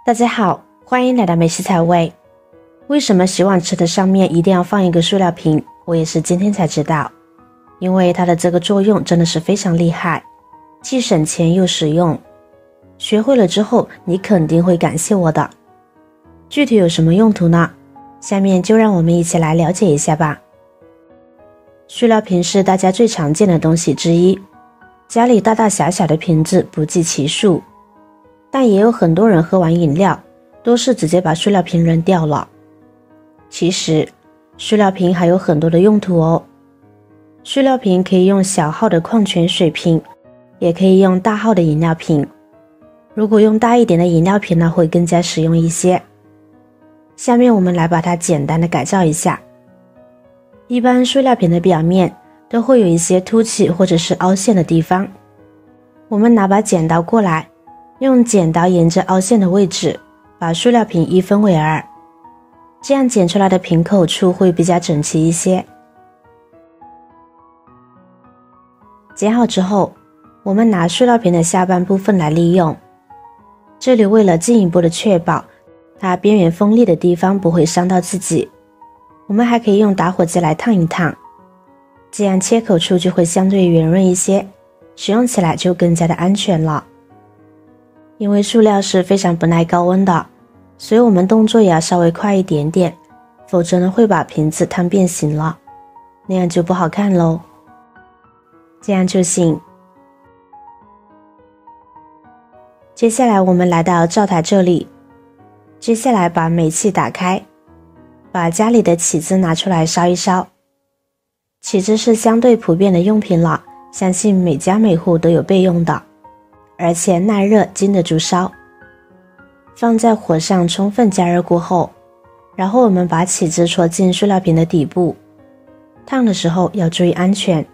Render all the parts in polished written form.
大家好，欢迎来到美食彩味。为什么洗碗池的上面一定要放一个塑料瓶？我也是今天才知道，因为它的这个作用真的是非常厉害，既省钱又实用。学会了之后，你肯定会感谢我的。具体有什么用途呢？下面就让我们一起来了解一下吧。塑料瓶是大家最常见的东西之一，家里大大小小的瓶子不计其数，但也有很多人喝完饮料都是直接把塑料瓶扔掉了。其实塑料瓶还有很多的用途哦。塑料瓶可以用小号的矿泉水瓶，也可以用大号的饮料瓶。如果用大一点的饮料瓶呢，会更加实用一些。下面我们来把它简单的改造一下。一般塑料瓶的表面都会有一些凸起或者是凹陷的地方，我们拿把剪刀过来，用剪刀沿着凹陷的位置把塑料瓶一分为二，这样剪出来的瓶口处会比较整齐一些。剪好之后，我们拿塑料瓶的下半部分来利用，这里为了进一步的确保它边缘锋利的地方不会伤到自己，我们还可以用打火机来烫一烫，这样切口处就会相对圆润一些，使用起来就更加的安全了。因为塑料是非常不耐高温的，所以我们动作也要稍微快一点点，否则呢会把瓶子烫变形了，那样就不好看咯。这样就行。接下来我们来到灶台这里，接下来把煤气打开，把家里的起子拿出来烧一烧。起子是相对普遍的用品了，相信每家每户都有备用的，而且耐热经得住烧。放在火上充分加热过后，然后我们把起子戳进塑料瓶的底部，烫的时候要注意安全，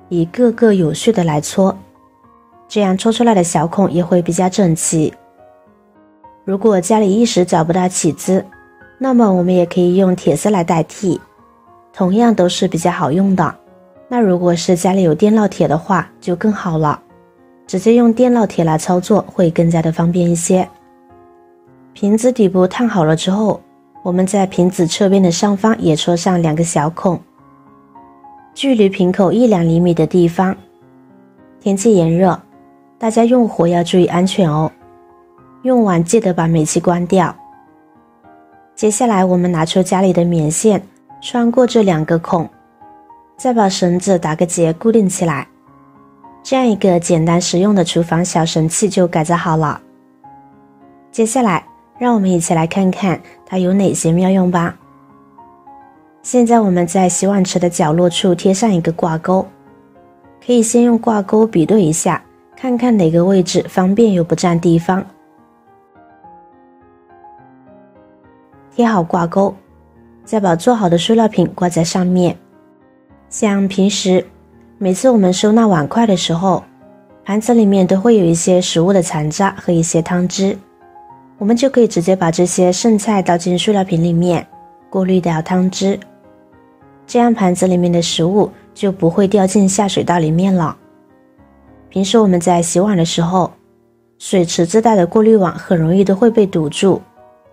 一个个有序的来搓，这样搓出来的小孔也会比较整齐。如果家里一时找不到起子，那么我们也可以用铁丝来代替，同样都是比较好用的。那如果是家里有电烙铁的话就更好了，直接用电烙铁来操作会更加的方便一些。瓶子底部烫好了之后，我们在瓶子侧边的上方也戳上2个小孔，距离瓶口1-2厘米的地方。天气炎热，大家用火要注意安全哦，用完记得把煤气关掉。接下来我们拿出家里的棉线，穿过这2个孔，再把绳子打个结固定起来，这样一个简单实用的厨房小神器就改造好了。接下来让我们一起来看看它有哪些妙用吧。现在我们在洗碗池的角落处贴上一个挂钩，可以先用挂钩比对一下，看看哪个位置方便又不占地方。贴好挂钩，再把做好的塑料瓶挂在上面。像平时每次我们收纳碗筷的时候，盘子里面都会有一些食物的残渣和一些汤汁，我们就可以直接把这些剩菜倒进塑料瓶里面，过滤掉汤汁，这样盘子里面的食物就不会掉进下水道里面了。平时我们在洗碗的时候，水池自带的过滤网很容易都会被堵住，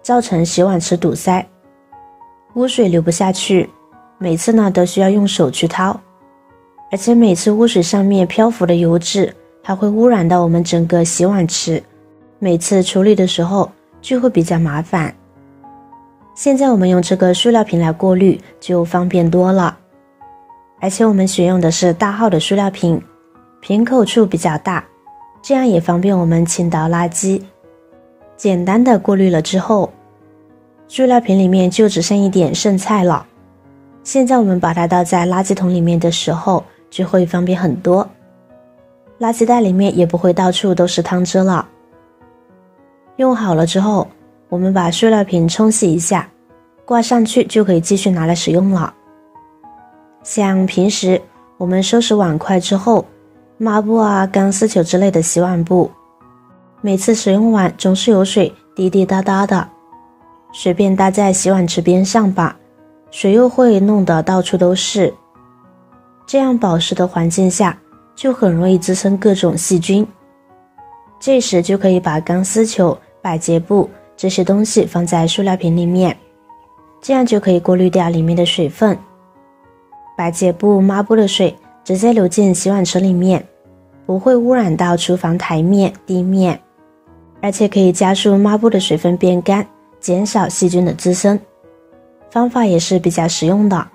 造成洗碗池堵塞，污水流不下去，每次呢都需要用手去掏，而且每次污水上面漂浮的油脂还会污染到我们整个洗碗池，每次处理的时候就会比较麻烦。现在我们用这个塑料瓶来过滤就方便多了，而且我们选用的是大号的塑料瓶，瓶口处比较大，这样也方便我们倾倒垃圾。简单的过滤了之后，塑料瓶里面就只剩一点剩菜了，现在我们把它倒在垃圾桶里面的时候就会方便很多，垃圾袋里面也不会到处都是汤汁了。用好了之后，我们把塑料瓶冲洗一下，挂上去就可以继续拿来使用了。像平时我们收拾碗筷之后，抹布啊、钢丝球之类的洗碗布，每次使用完总是有水滴滴答答的，随便搭在洗碗池边上吧，水又会弄得到处都是，这样保湿的环境下就很容易滋生各种细菌。这时就可以把钢丝球、百洁布这些东西放在塑料瓶里面，这样就可以过滤掉里面的水分。把洁布、抹布的水直接流进洗碗池里面，不会污染到厨房台面、地面，而且可以加速抹布的水分变干，减少细菌的滋生。方法也是比较实用的。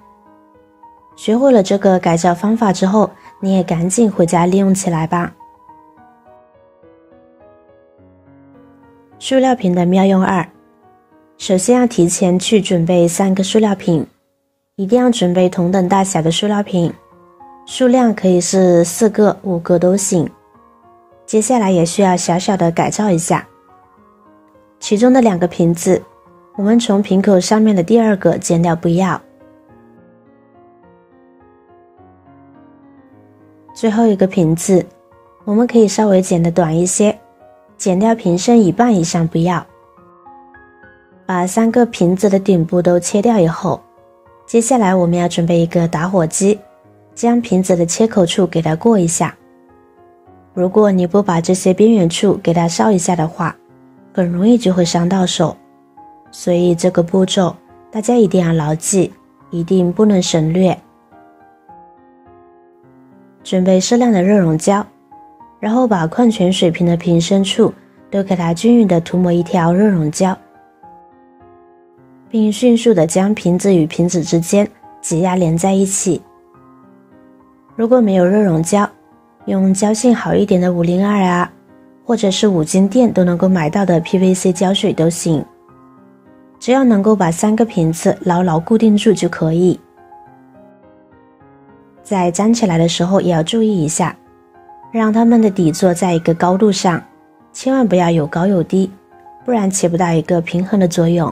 学会了这个改造方法之后，你也赶紧回家利用起来吧。塑料瓶的妙用2，首先要提前去准备3个塑料瓶，一定要准备同等大小的塑料瓶，数量可以是4个、5个都行。接下来也需要小小的改造一下，其中的2个瓶子，我们从瓶口上面的第2个剪掉不要。最后一个瓶子，我们可以稍微剪得短一些，剪掉瓶身一半以上不要。把3个瓶子的顶部都切掉以后，接下来我们要准备一个打火机，将瓶子的切口处给它过一下。如果你不把这些边缘处给它烧一下的话，很容易就会伤到手，所以这个步骤大家一定要牢记，一定不能省略。准备适量的热熔胶，然后把矿泉水瓶的瓶身处都给它均匀地涂抹一条热熔胶，并迅速地将瓶子与瓶子之间挤压连在一起。如果没有热熔胶，用胶性好一点的502啊，或者是5金店都能够买到的 PVC 胶水都行，只要能够把3个瓶子牢牢固定住就可以。在粘起来的时候也要注意一下，让它们的底座在一个高度上，千万不要有高有低，不然起不到一个平衡的作用。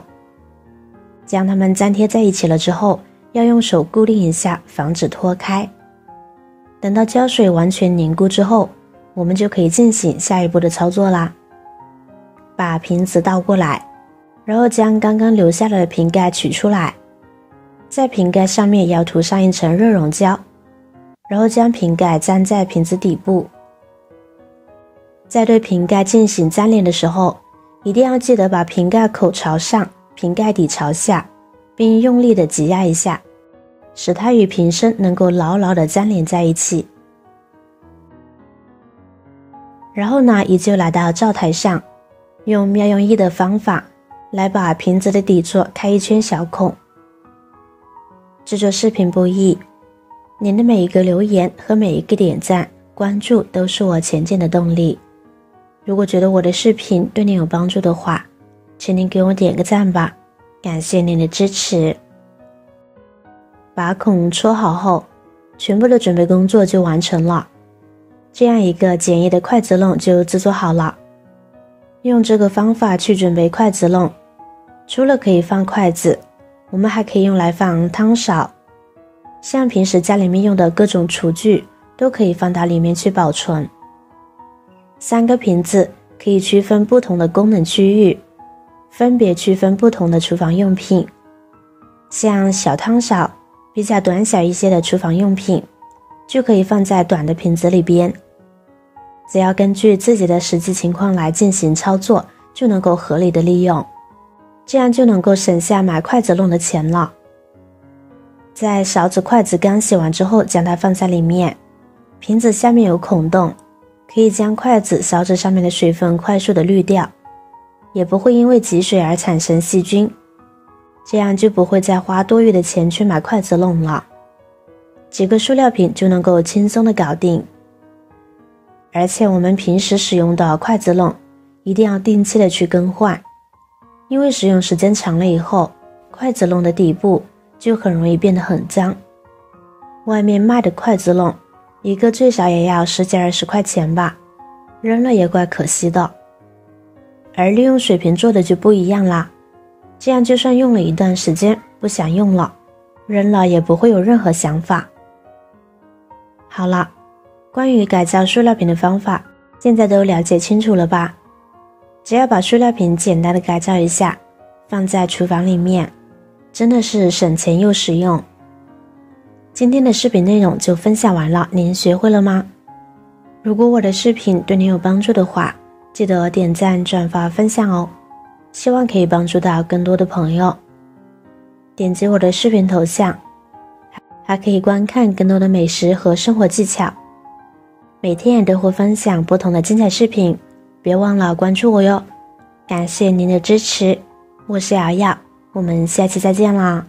将它们粘贴在一起了之后，要用手固定一下，防止脱开。等到胶水完全凝固之后，我们就可以进行下一步的操作啦。把瓶子倒过来，然后将刚刚留下来的瓶盖取出来，在瓶盖上面要涂上一层热熔胶，然后将瓶盖粘在瓶子底部。在对瓶盖进行粘连的时候，一定要记得把瓶盖口朝上，瓶盖底朝下，并用力的挤压一下，使它与瓶身能够牢牢的粘连在一起。然后呢，依旧来到灶台上，用妙用1的方法来把瓶子的底座开一圈小孔。制作视频不易，您的每一个留言和每一个点赞、关注都是我前进的动力。如果觉得我的视频对您有帮助的话，请您给我点个赞吧，感谢您的支持。把孔戳好后，全部的准备工作就完成了。这样一个简易的筷子笼就制作好了。用这个方法去准备筷子笼，除了可以放筷子，我们还可以用来放汤勺，像平时家里面用的各种厨具都可以放到里面去保存。3个瓶子可以区分不同的功能区域，分别区分不同的厨房用品。像小汤勺，比较短小一些的厨房用品，就可以放在短的瓶子里边。只要根据自己的实际情况来进行操作，就能够合理的利用，这样就能够省下买筷子笼的钱了。在勺子、筷子刚洗完之后，将它放在里面，瓶子下面有孔洞，可以将筷子、勺子上面的水分快速的滤掉，也不会因为积水而产生细菌，这样就不会再花多余的钱去买筷子笼了。几个塑料瓶就能够轻松的搞定。而且我们平时使用的筷子笼一定要定期的去更换，因为使用时间长了以后，筷子笼的底部就很容易变得很脏。外面卖的筷子笼一个最少也要10几20块钱吧，扔了也怪可惜的。而利用水瓶做的就不一样啦，这样就算用了一段时间不想用了，扔了也不会有任何想法。好了，关于改造塑料瓶的方法，现在都了解清楚了吧？只要把塑料瓶简单的改造一下，放在厨房里面，真的是省钱又实用。今天的视频内容就分享完了，您学会了吗？如果我的视频对您有帮助的话，记得点赞、转发、分享哦。希望可以帮助到更多的朋友。点击我的视频头像，还可以观看更多的美食和生活技巧。每天也都会分享不同的精彩视频，别忘了关注我哟。感谢您的支持，我是瑶瑶，我们下期再见啦。